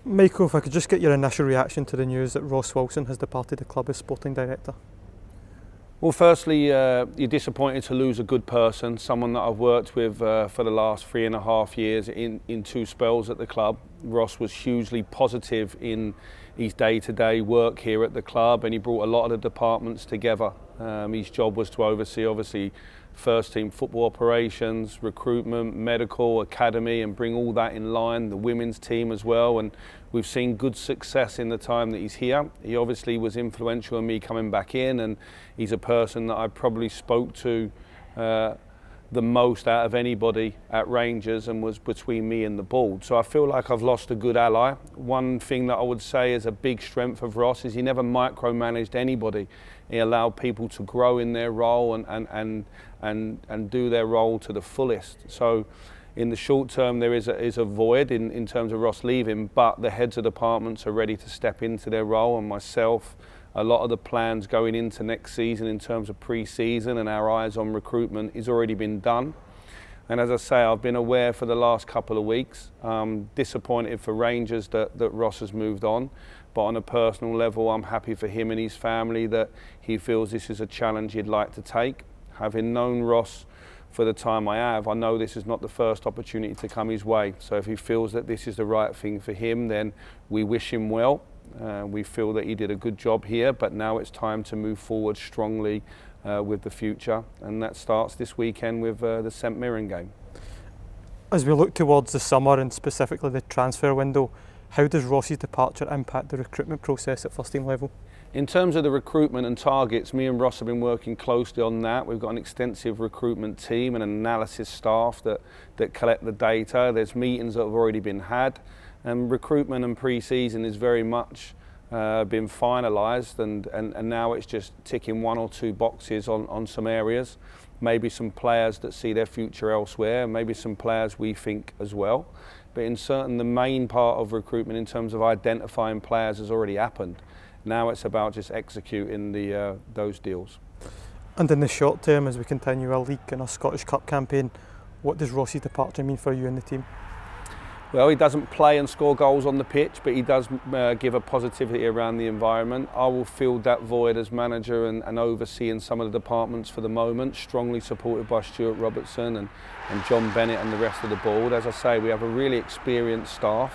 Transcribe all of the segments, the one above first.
Michael, if I could just get your initial reaction to the news that Ross Wilson has departed the club as sporting director. Well, firstly, you're disappointed to lose a good person, someone that I've worked with for the last 3.5 years in 2 spells at the club. Ross was hugely positive in his day-to-day work here at the club, and he brought a lot of the departments together. His job was to oversee, obviously, first team football operations, recruitment, medical, academy, and bring all that in line, the women's team as well. And we've seen good success in the time that he's here. He obviously was influential in me coming back in, and he's a person that I probably spoke to the most out of anybody at Rangers, and was between me and the board. So I feel like I've lost a good ally. One thing that I would say is a big strength of Ross is he never micromanaged anybody. He allowed people to grow in their role and do their role to the fullest. So in the short term there is a void in terms of Ross leaving, but the heads of departments are ready to step into their role, and myself, a lot of the plans going into next season in terms of pre-season and our eyes on recruitment has already been done. And as I say, I've been aware for the last couple of weeks, disappointed for Rangers that Ross has moved on, but on a personal level I'm happy for him and his family that he feels this is a challenge he'd like to take. Having known Ross for the time I have, I know this is not the first opportunity to come his way. So if he feels that this is the right thing for him, then we wish him well. We feel that he did a good job here, but now it's time to move forward strongly with the future, and that starts this weekend with the St Mirren game. As we look towards the summer and specifically the transfer window, how does Rossi's departure impact the recruitment process at first team level? In terms of the recruitment and targets, me and Ross have been working closely on that. We've got an extensive recruitment team and an analysis staff that collect the data. There's meetings that have already been had. And recruitment and pre-season is very much been finalised, and now it's just ticking 1 or 2 boxes on some areas. Maybe some players that see their future elsewhere, maybe some players we think as well. But in certain, the main part of recruitment in terms of identifying players has already happened. Now it's about just executing those deals. And in the short term, as we continue our league and our Scottish Cup campaign, what does Rossi's departure mean for you and the team? Well, he doesn't play and score goals on the pitch, but he does give a positivity around the environment. I will fill that void as manager and overseeing some of the departments for the moment, strongly supported by Stuart Robertson and John Bennett and the rest of the board. As I say, we have a really experienced staff.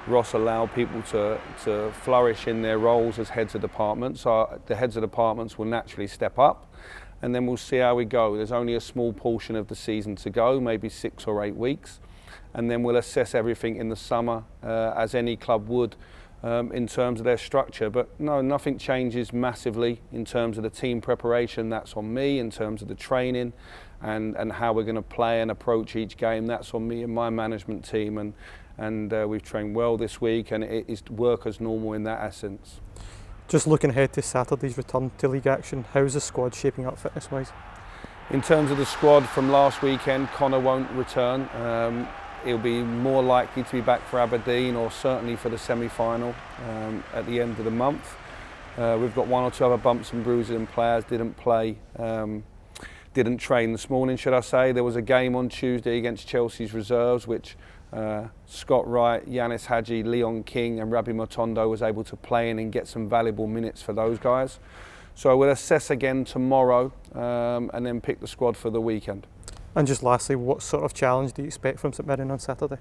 Ross allowed people to flourish in their roles as heads of departments. So the heads of departments will naturally step up, and then we'll see how we go. There's only a small portion of the season to go, maybe 6 or 8 weeks. And then we'll assess everything in the summer as any club would in terms of their structure. But no, nothing changes massively in terms of the team preparation. That's on me. In terms of the training and how we're going to play and approach each game, that's on me and my management team. And we've trained well this week, and it is work as normal in that essence. Just looking ahead to Saturday's return to league action, how's the squad shaping up fitness-wise? In terms of the squad from last weekend, Connor won't return. He'll be more likely to be back for Aberdeen, or certainly for the semi-final at the end of the month. We've got 1 or 2 other bumps and bruises, and players didn't play, didn't train this morning, should I say. There was a game on Tuesday against Chelsea's reserves, which Scott Wright, Yanis Hadji, Leon King and Rabbi Motondo was able to play in and get some valuable minutes for those guys. So we'll assess again tomorrow and then pick the squad for the weekend. And just lastly, what sort of challenge do you expect from St Mirren on Saturday?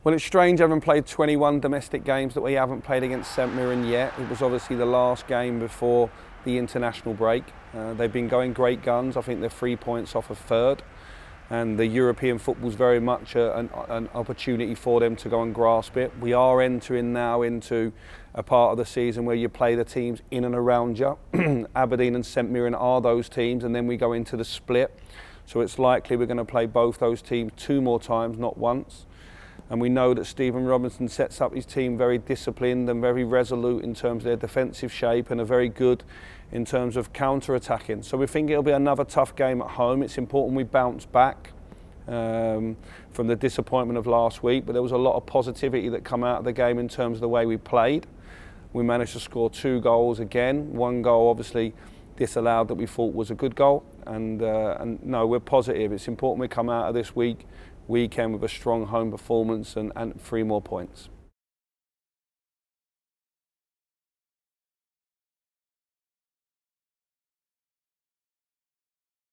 Well, it's strange, I haven't played 21 domestic games that we haven't played against St Mirren yet. It was obviously the last game before the international break. They've been going great guns. I think they're 3 points off of 3rd. And the European football's very much an opportunity for them to go and grasp it. We are entering now into a part of the season where you play the teams in and around you. Aberdeen and St Mirren are those teams, and then we go into the split. So it's likely we're going to play both those teams 2 more times, not once. And we know that Stephen Robinson sets up his team very disciplined and very resolute in terms of their defensive shape, and are very good in terms of counter-attacking. So we think it'll be another tough game at home. It's important we bounce back from the disappointment of last week, but there was a lot of positivity that come out of the game in terms of the way we played. We managed to score 2 goals again. 1 goal obviously disallowed that we thought was a good goal, and no, we're positive. It's important we come out of this weekend with a strong home performance and 3 more points.